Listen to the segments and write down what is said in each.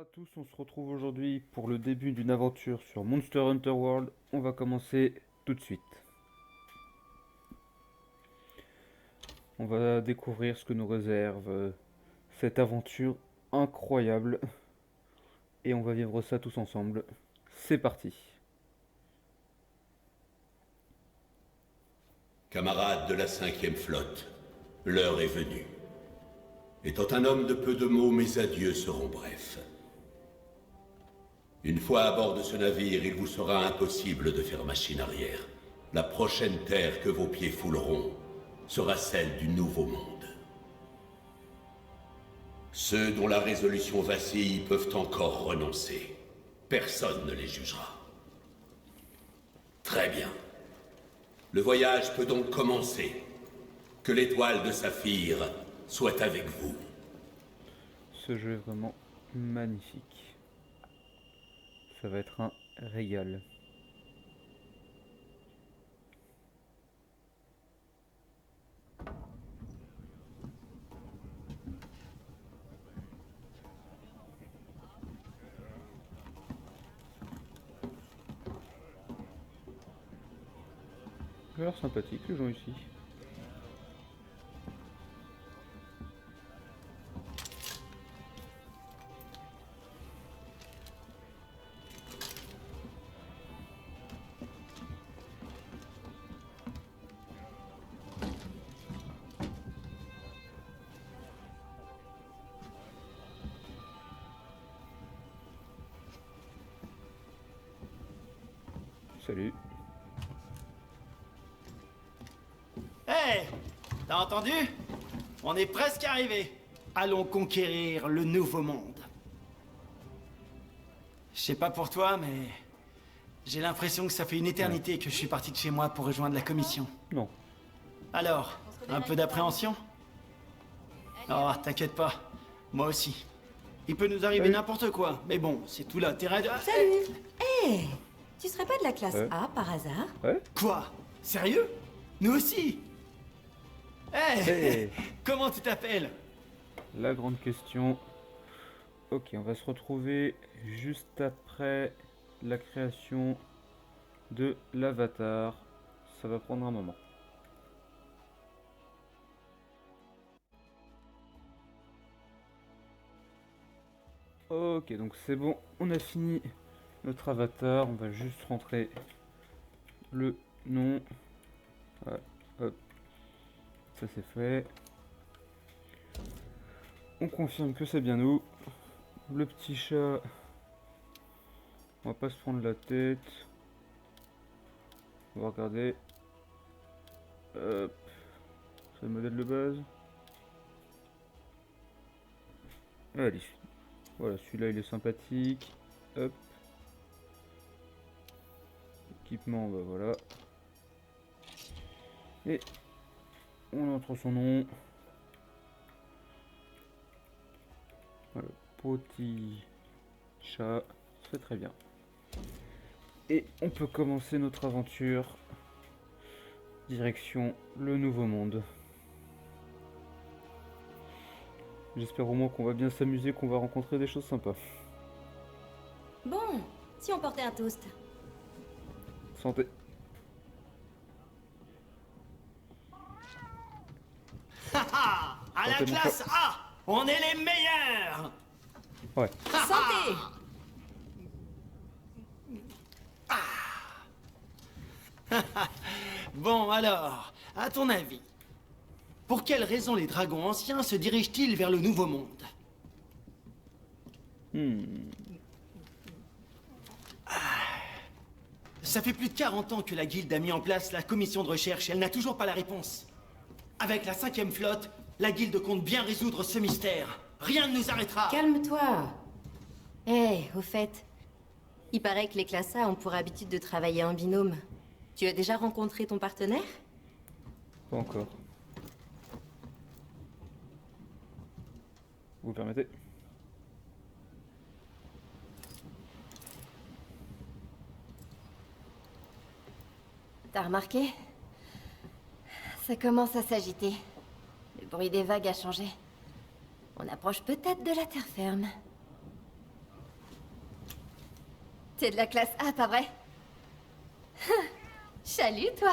Bonjour à tous, on se retrouve aujourd'hui pour le début d'une aventure sur Monster Hunter World. On va commencer tout de suite. On va découvrir ce que nous réserve cette aventure incroyable. Et on va vivre ça tous ensemble. C'est parti. Camarades de la 5e flotte, l'heure est venue. Étant un homme de peu de mots, mes adieux seront brefs. Une fois à bord de ce navire, il vous sera impossible de faire machine arrière. La prochaine terre que vos pieds fouleront sera celle du Nouveau Monde. Ceux dont la résolution vacille peuvent encore renoncer. Personne ne les jugera. Très bien. Le voyage peut donc commencer. Que l'étoile de Saphir soit avec vous. Ce jeu est vraiment magnifique. Ça va être un régal. Ils ont l'air sympathiques les gens ici. Salut. Hé, t'as entendu? On est presque arrivé. Allons conquérir le nouveau monde. Je sais pas pour toi, mais j'ai l'impression que ça fait une éternité que je suis parti de chez moi pour rejoindre la commission. Non. Alors, un peu d'appréhension? Oh, t'inquiète pas, moi aussi. Il peut nous arriver Salut. n'importe quoi, mais bon, c'est tout l'intérêt de... Salut. Hé, tu serais pas de la classe Ouais. A par hasard? Ouais. Quoi? Sérieux? Nous aussi? Hé, Hey. comment tu t'appelles? La grande question. Ok, on va se retrouver juste après la création de l'avatar. Ça va prendre un moment. Ok, donc c'est bon, on a fini notre avatar. On va juste rentrer le nom. Ouais, hop, ça c'est fait. On confirme que c'est bien nous. Le petit chat, on va pas se prendre la tête. On va regarder. Hop, c'est le modèle de base. Allez, voilà, celui-là il est sympathique. Hop. Équipement, bah voilà. Et on entre son nom. Voilà, petit chat, c'est très bien. Et on peut commencer notre aventure. Direction le Nouveau Monde. J'espère au moins qu'on va bien s'amuser, qu'on va rencontrer des choses sympas. Bon, si on portait un toast. Santé. À la Santé, mon classe chat. A, on est les meilleurs! Ouais. Santé. Bon alors, à ton avis, pour quelles raisons les dragons anciens se dirigent-ils vers le Nouveau Monde? Ça fait plus de 40 ans que la guilde a mis en place la commission de recherche et elle n'a toujours pas la réponse. Avec la 5e flotte, la guilde compte bien résoudre ce mystère. Rien ne nous arrêtera. Calme-toi. Hé, au fait, il paraît que les classes A ont pour habitude de travailler en binôme. Tu as déjà rencontré ton partenaire? Pas encore. Vous permettez? T'as remarqué? Ça commence à s'agiter. Le bruit des vagues a changé. On approche peut-être de la terre ferme. T'es de la classe A, pas vrai? Salut, toi.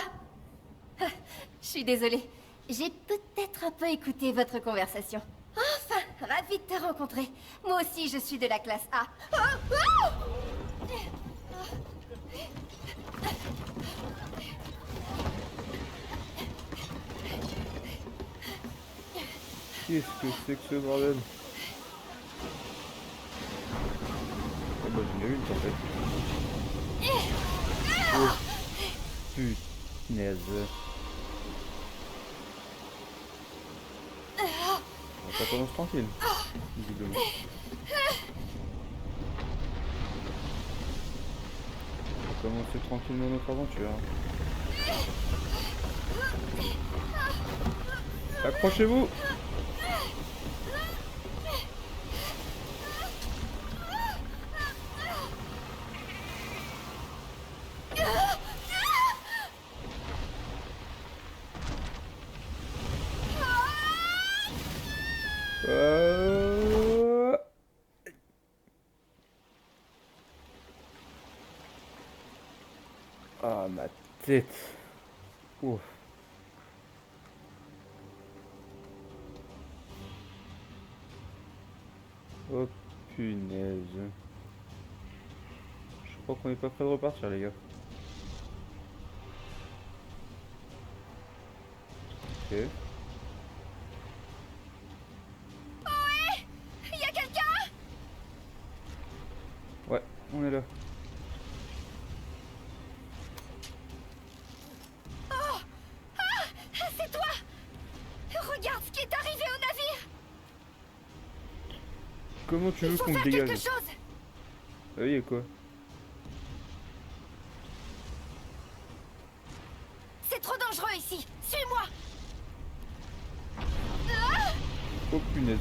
Je suis désolée. J'ai peut-être un peu écouté votre conversation. Enfin, ravie de te rencontrer. Moi aussi, je suis de la classe A. Oh, oh. Qu'est-ce que c'est que ce bordel? Ah bah j'ai eu une tempête. Oh punaise. Ça commence tranquille, visiblement. On va commencer tranquillement notre aventure. Accrochez-vous! Ah, ma tête. Ouf. Oh punaise. Je crois qu'on n'est pas prêt de repartir, les gars. Ok. Y a quelqu'un? Ouais, on est là. C'est toi! Regarde ce qui est arrivé au navire! Comment tu veux Il faut qu'on te faire quelque dégage? chose! Ah oui, et quoi? C'est trop dangereux ici! Suis-moi! Oh punaise.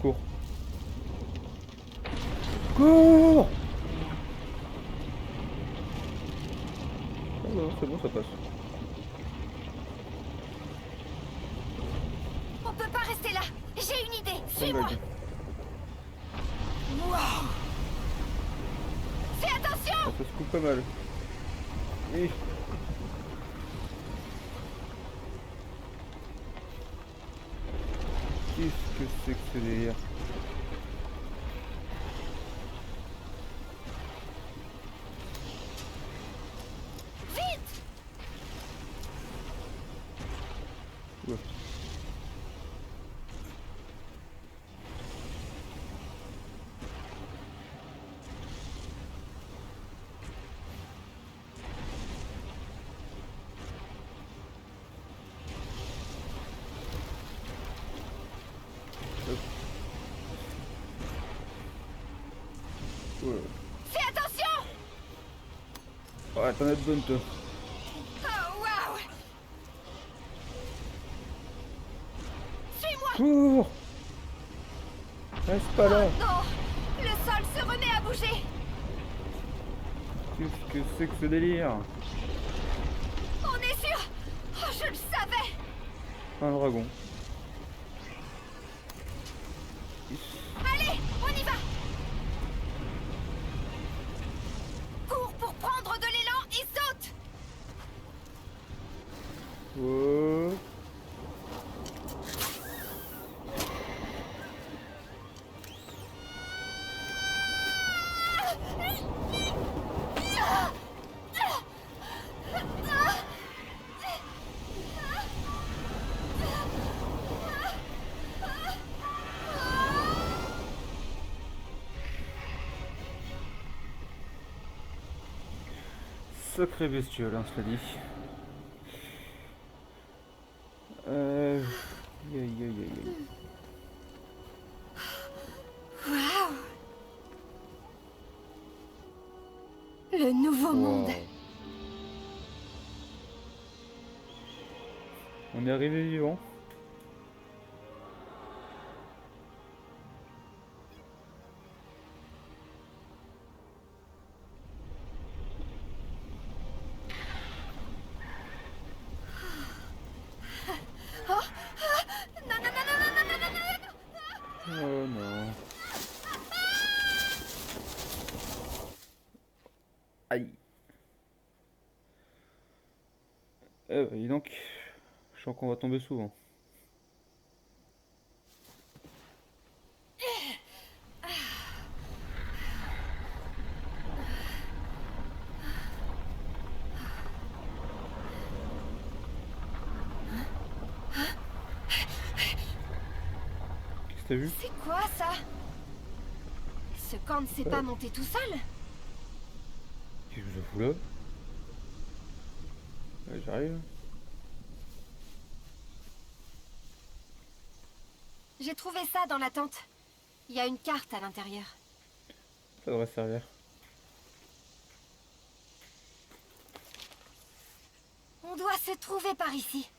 Cours. Cours! Ah non, c'est bon, ça passe. On peut pas rester là! J'ai une idée! Ça Suis-moi! bug. Wow. Fais attention! Ah, ça se coupe pas mal. Et... Qu'est-ce que c'est que ce délire? Vite! Ouais. Ouais. Fais attention! Ouais, t'en as de bonnes, toi. Oh, waouh! Suis-moi! Cours! Reste pas là! Non! Le sol se remet à bouger! Qu'est-ce que c'est que ce délire? On est sûr! Oh, je le savais! Un dragon. Allez, on y va! Cours pour prendre de l'élan et saute! Oh. Sacré bestiole, hein, cela dit. Aïe, aïe, aïe, aïe. Waouh! Le nouveau monde! Wow. On est arrivé vivant. Dis donc, je sens qu'on va tomber souvent. Qu'est-ce que t'as vu? C'est quoi ça? Ce camp ne s'est pas monté tout seul? Qu'est-ce que je fous là? Ouais, j'arrive. J'ai trouvé ça dans la tente. Il y a une carte à l'intérieur. Ça devrait servir. On doit se trouver par ici.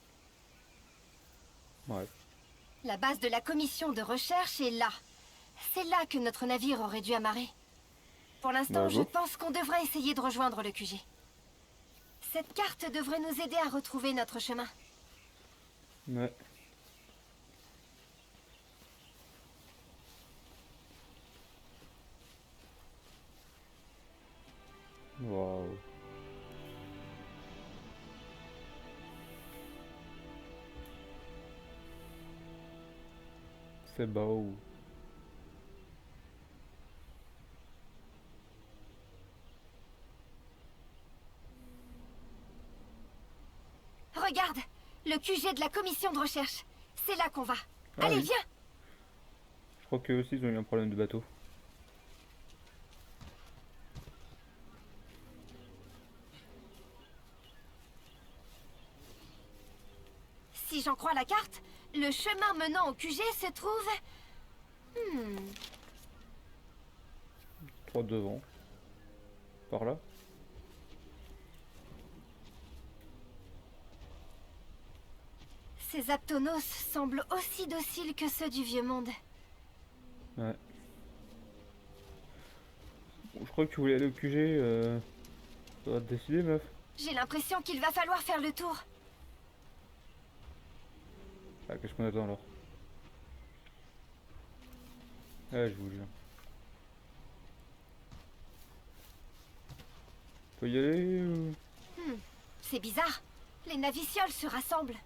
Ouais. La base de la commission de recherche est là. C'est là que notre navire aurait dû amarrer. Pour l'instant, Bravo. je pense qu'on devrait essayer de rejoindre le QG. Cette carte devrait nous aider à retrouver notre chemin. Ouais. Waouh. C'est beau. Regarde, le QG de la commission de recherche. C'est là qu'on va. Ah Allez, oui. viens! Je crois qu'eux aussi ils ont eu un problème de bateau. Si j'en crois la carte, le chemin menant au QG se trouve... Trois devant. Par là. Ces Aptonos semblent aussi dociles que ceux du vieux monde. Ouais. Bon, je crois que tu voulais aller au QG. Ça va te décider, meuf. J'ai l'impression qu'il va falloir faire le tour. Ah, qu'est-ce qu'on attend alors? Ah, je vous jure. Faut y aller ou... C'est bizarre. Les navicioles se rassemblent.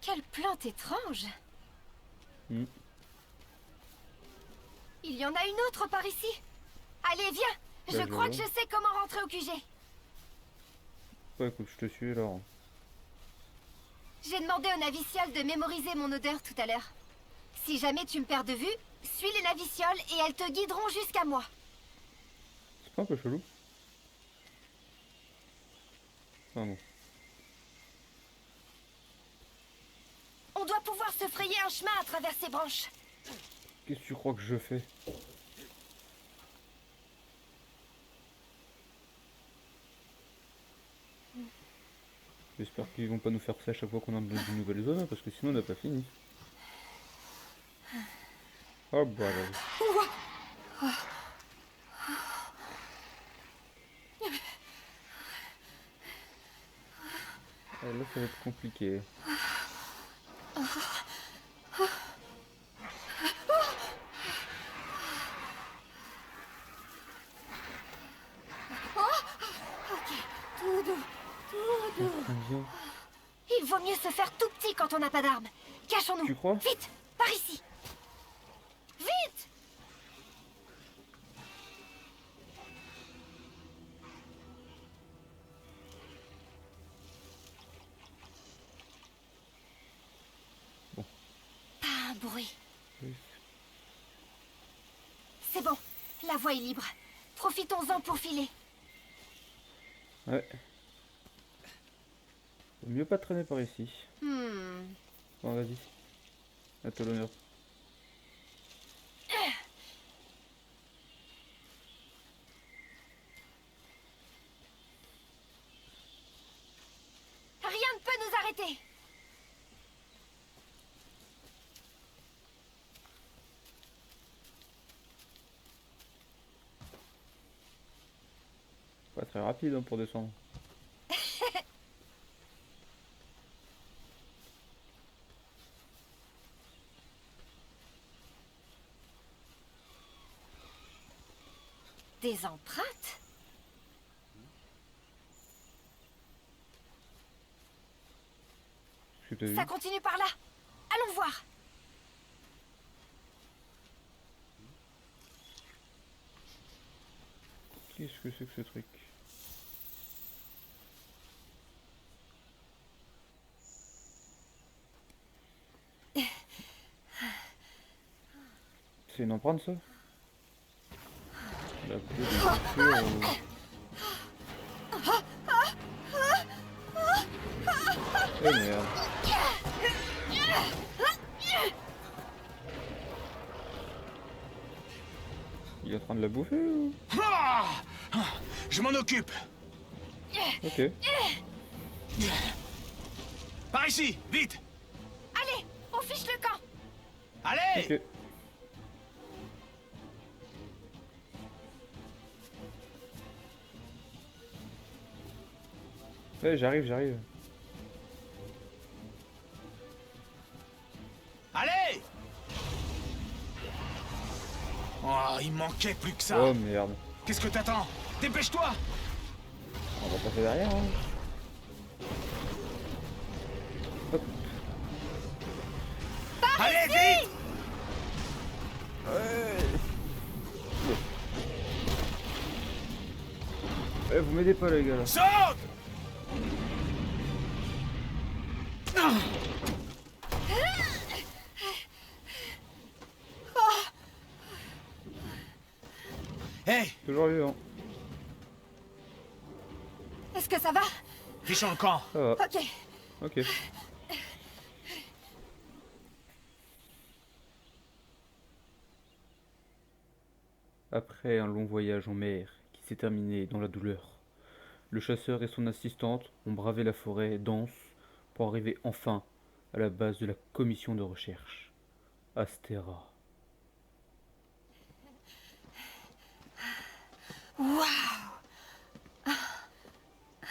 Quelle plante étrange! Hmm. Il y en a une autre par ici. Allez, viens! Je Bah, crois je que vois. je sais comment rentrer au QG. Ouais, écoute, je te suis alors. J'ai demandé aux navicioles de mémoriser mon odeur tout à l'heure. Si jamais tu me perds de vue, suis les navicioles et elles te guideront jusqu'à moi. C'est pas un peu chelou? Ah bon. On doit pouvoir se frayer un chemin à travers ces branches. Qu'est-ce que tu crois que je fais? J'espère qu'ils vont pas nous faire ça à chaque fois qu'on a besoin d'une nouvelle zone, hein, parce que sinon on n'a pas fini. Oh bah là. Ah, là ça va être compliqué. Tout doux, tout doux. Viens. Il vaut mieux se faire tout petit quand on n'a pas d'armes. Cachons-nous. Tu crois? Vite, par ici. Vite! Bon. Pas un bruit. Oui. C'est bon, la voie est libre. Profitons-en pour filer. Ouais. Vaut mieux pas traîner par ici. Bon, vas-y. À toi l'honneur. Rien ne peut nous arrêter. Pas très rapide hein, pour descendre. Des empreintes? Qu'est-ce que t'as vu? Ça continue par là. Allons voir. Qu'est-ce que c'est que ce truc? C'est une empreinte ça? La peau des chaussures Oh merde. Il est en train de la bouffer ou... Ah, je m'en occupe. Ok. Par ici, vite. Allez, on fiche le camp. Allez. Ok. Ouais, j'arrive. Allez. Oh, il manquait plus que ça. Oh merde. Qu'est-ce que t'attends? Dépêche-toi. On va passer derrière. Hein. Hop. Allez, vite. Vous m'aidez pas les gars là. Saute. Hey, Toujours vivant. Est-ce que ça va? fichons le camp. Ça va. Ok. Ok. Après un long voyage en mer qui s'est terminé dans la douleur, le chasseur et son assistante ont bravé la forêt dense pour arriver enfin à la base de la commission de recherche, Astera.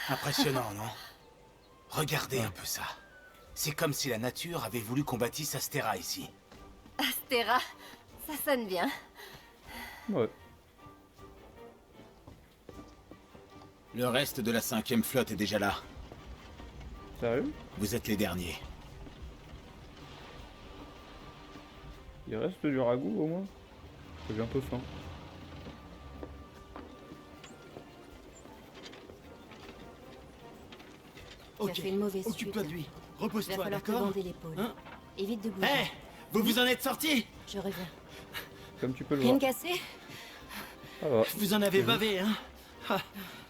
Impressionnant, non? Regardez un peu ça. C'est comme si la nature avait voulu qu'on bâtisse Astera ici. Astera, ça sonne bien. Ouais. Le reste de la 5e flotte est déjà là. Sérieux? Vous êtes les derniers. Il reste du ragoût au moins? J'ai un peu faim. Tu as fait une mauvaise Occupe-toi de chute. lui. Il va Repose-toi, falloir te d'accord? bander l'épaule. Hein? Évite de bouger. Hé, vous vous en êtes sortis? Je reviens. Comme tu peux le Rien voir. de cassé? Ça va. Vous en avez bavé, hein? Ah,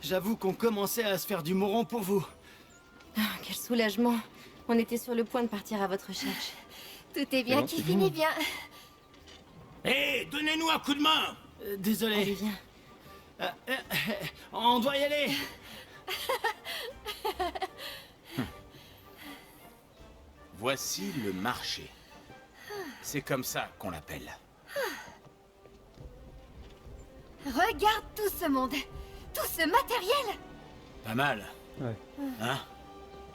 j'avoue qu'on commençait à se faire du moron pour vous. Ah, quel soulagement. On était sur le point de partir à votre recherche. Tout est bien non, qui c'est finit bon. bien. Hé, donnez-nous un coup de main. Allez, Désolé. viens. On doit y aller. Voici le marché. C'est comme ça qu'on l'appelle. Regarde tout ce monde. Tout ce matériel. Pas mal, Ouais. hein?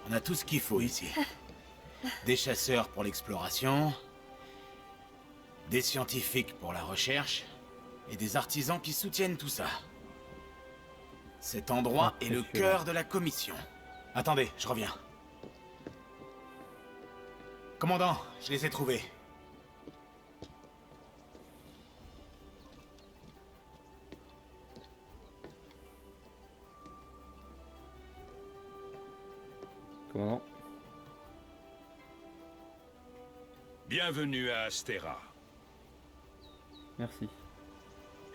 On a tout ce qu'il faut ici. Des chasseurs pour l'exploration, des scientifiques pour la recherche, et des artisans qui soutiennent tout ça. Cet endroit est le Impressionnant. cœur de la commission. Attendez, je reviens. Commandant, je les ai trouvés. Commandant. Bienvenue à Astera. Merci.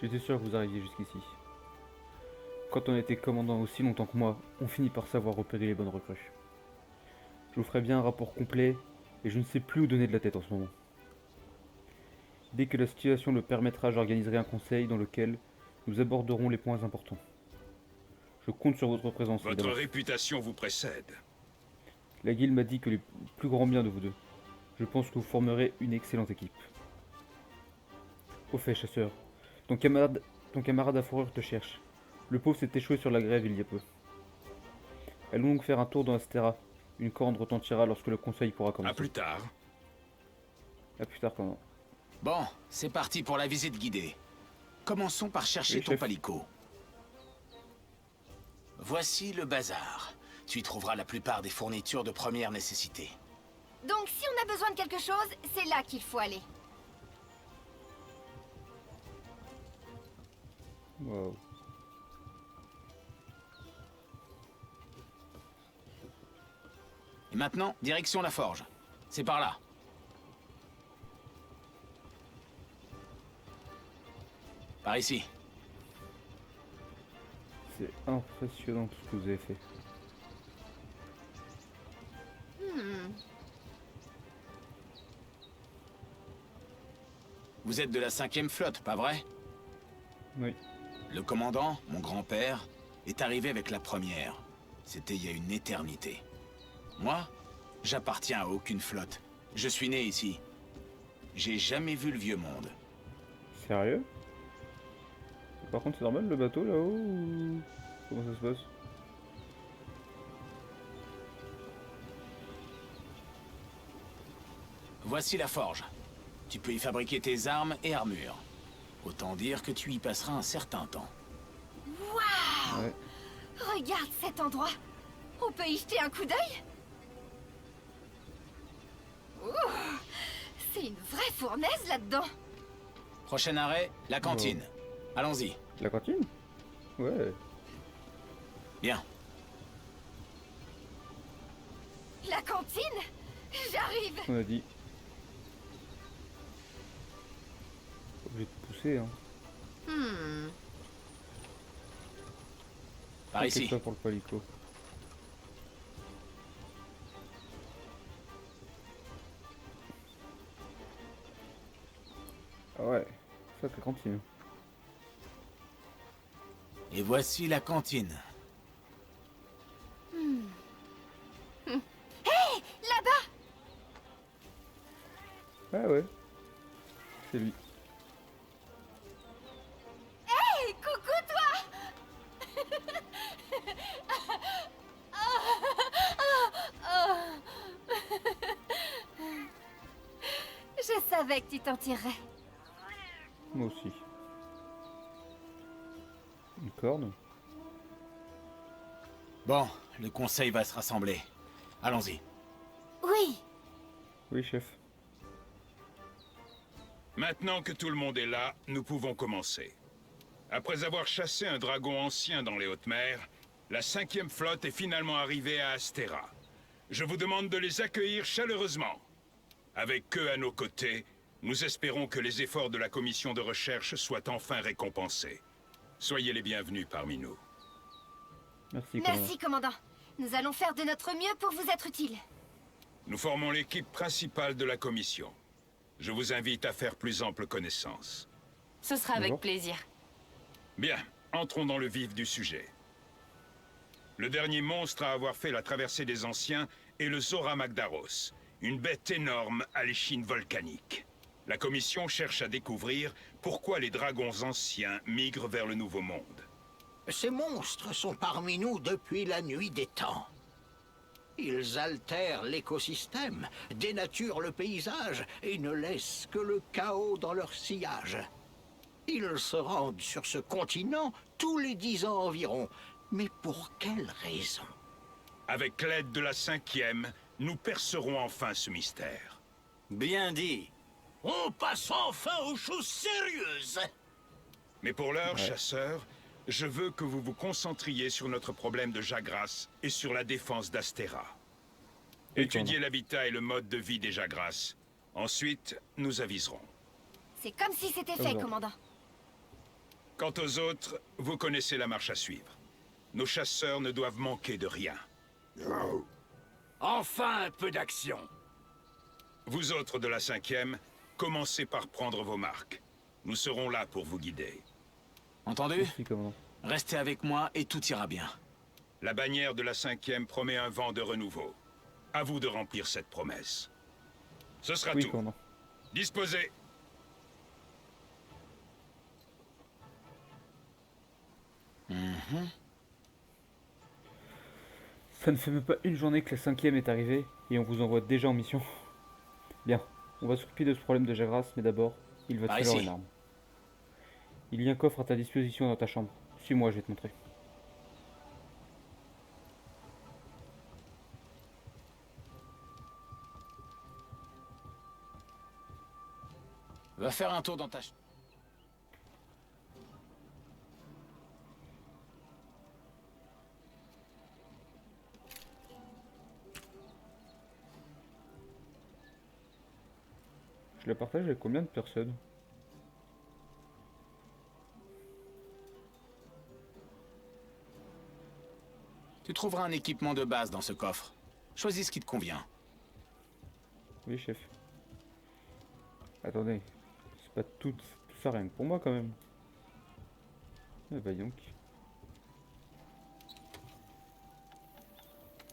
J'étais sûr que vous arriviez jusqu'ici. Quand on était commandant aussi longtemps que moi, on finit par savoir repérer les bonnes recrues. Je vous ferai bien un rapport complet, et je ne sais plus où donner de la tête en ce moment. Dès que la situation le permettra, j'organiserai un conseil dans lequel nous aborderons les points importants. Je compte sur votre présence, Votre évidemment. réputation vous précède. La guilde m'a dit que les plus grands bien de vous deux. Je pense que vous formerez une excellente équipe. Au fait, chasseur, ton camarade à fourrure te cherche. Le pauvre s'est échoué sur la grève il y a peu. Allons donc faire un tour dans Astera. Une corne retentira lorsque le conseil pourra À commencer. plus tard. À plus tard, commandant. Bon, c'est parti pour la visite guidée. Commençons par chercher Oui, ton chef. palico. Voici le bazar. Tu y trouveras la plupart des fournitures de première nécessité. Donc si on a besoin de quelque chose, c'est là qu'il faut aller. Wow. Et maintenant, direction la forge. C'est par là. Par ici. C'est impressionnant tout ce que vous avez fait. Vous êtes de la 5e flotte, pas vrai? Oui. Le commandant, mon grand-père, est arrivé avec la première. C'était il y a une éternité. Moi, j'appartiens à aucune flotte. Je suis né ici. J'ai jamais vu le vieux monde. Sérieux? Par contre, c'est normal le bateau là-haut ou... Comment ça se passe? Voici la forge. Tu peux y fabriquer tes armes et armures. Autant dire que tu y passeras un certain temps. Waouh! Ouais. Regarde cet endroit. On peut y jeter un coup d'œil? Ouh, c'est une vraie fournaise là-dedans. Prochain arrêt, la cantine. Allons-y. La cantine? Ouais. Bien. La cantine? J'arrive. On a dit. Obligé de pousser, hein. Par T'inquiète ici. pas pour le palico. Ah ouais, ça c'est cantine. Et voici la cantine. Là-bas. Ah ouais. C'est lui. Hé, coucou toi. Je savais que tu t'en tirerais. Moi aussi. Une corne? Bon, le conseil va se rassembler. Allons-y. Oui. Oui, chef. Maintenant que tout le monde est là, nous pouvons commencer. Après avoir chassé un dragon ancien dans les hautes mers, la 5e flotte est finalement arrivée à Astera. Je vous demande de les accueillir chaleureusement. Avec eux à nos côtés, nous espérons que les efforts de la commission de recherche soient enfin récompensés. Soyez les bienvenus parmi nous. Merci, commandant. Merci, commandant. Nous allons faire de notre mieux pour vous être utiles. Nous formons l'équipe principale de la commission. Je vous invite à faire plus ample connaissance. Ce sera avec Bonjour. plaisir. Bien, entrons dans le vif du sujet. Le dernier monstre à avoir fait la traversée des anciens est le Zora Magdaros, une bête énorme à l'échine volcanique. La commission cherche à découvrir pourquoi les dragons anciens migrent vers le Nouveau Monde. Ces monstres sont parmi nous depuis la nuit des temps. Ils altèrent l'écosystème, dénaturent le paysage et ne laissent que le chaos dans leur sillage. Ils se rendent sur ce continent tous les 10 ans environ. Mais pour quelle raison? Avec l'aide de la 5e, nous percerons enfin ce mystère. Bien dit. On passe enfin aux choses sérieuses. Mais pour l'heure, chasseurs, je veux que vous vous concentriez sur notre problème de Jagras et sur la défense d'Astera. Oui, Étudiez l'habitat et le mode de vie des Jagras. Ensuite, nous aviserons. C'est comme si c'était fait, Bonjour. commandant. Quant aux autres, vous connaissez la marche à suivre. Nos chasseurs ne doivent manquer de rien. Enfin un peu d'action. Vous autres de la 5e, commencez par prendre vos marques. Nous serons là pour vous guider. Entendu? Merci, commandant. Restez avec moi et tout ira bien. La bannière de la 5e promet un vent de renouveau. À vous de remplir cette promesse. Ce sera Oui, tout. commandant. Disposez. Ça ne fait même pas une journée que la 5e est arrivée et on vous envoie déjà en mission. Bien, on va s'occuper de ce problème de Jagras, mais d'abord, il va Par te falloir ici. une arme. Il y a un coffre à ta disposition dans ta chambre. Suis-moi, je vais te montrer. Va faire un tour dans ta... Je la partage avec combien de personnes? Tu trouveras un équipement de base dans ce coffre. Choisis ce qui te convient. Oui, chef. Attendez, c'est pas tout ça rien que pour moi quand même. Ah bah donc.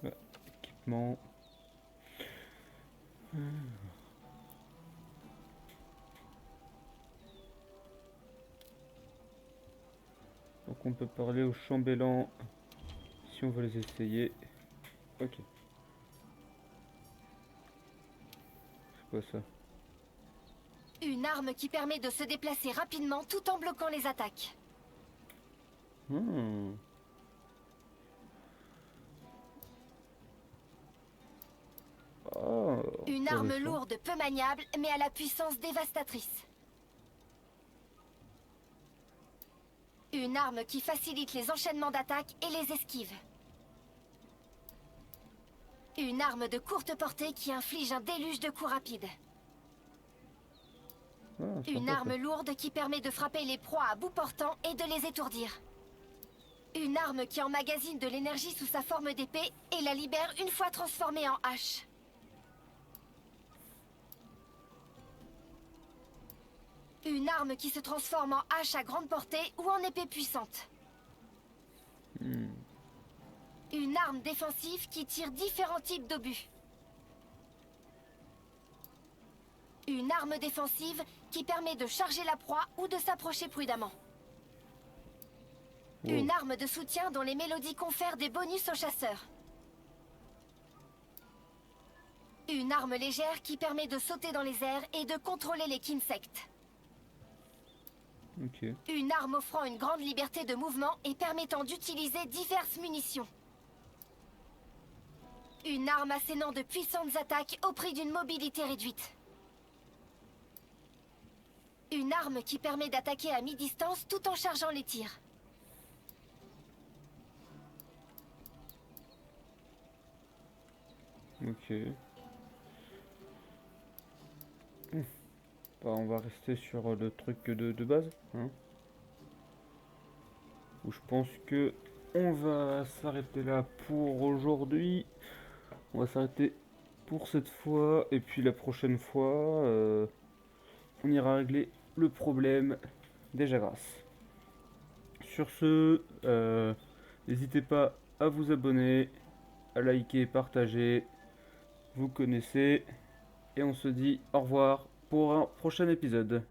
Ah, équipement. Donc on peut parler aux chambellans si on veut les essayer. Ok. C'est quoi ça? Une arme qui permet de se déplacer rapidement tout en bloquant les attaques. Hmm. Oh, Une arme intéressant. lourde peu maniable, mais à la puissance dévastatrice. Une arme qui facilite les enchaînements d'attaques et les esquives. Une arme de courte portée qui inflige un déluge de coups rapides. Ah, Une sympa, arme ça. lourde qui permet de frapper les proies à bout portant et de les étourdir. Une arme qui emmagasine de l'énergie sous sa forme d'épée et la libère une fois transformée en hache. Une arme qui se transforme en hache à grande portée ou en épée puissante. Hmm. Une arme défensive qui tire différents types d'obus. Une arme défensive qui permet de charger la proie ou de s'approcher prudemment. Wow. Une arme de soutien dont les mélodies confèrent des bonus aux chasseurs. Une arme légère qui permet de sauter dans les airs et de contrôler les insectes. Ok. Une arme offrant une grande liberté de mouvement et permettant d'utiliser diverses munitions. Une arme assénant de puissantes attaques au prix d'une mobilité réduite. Une arme qui permet d'attaquer à mi-distance tout en chargeant les tirs. Ok. Bah, on va rester sur le truc de base, hein. Où je pense que on va s'arrêter là pour aujourd'hui. On va s'arrêter pour cette fois. Et puis la prochaine fois, on ira régler le problème des Jagras. Sur ce, n'hésitez pas à vous abonner, à liker, partager. Vous connaissez. Et on se dit au revoir pour un prochain épisode.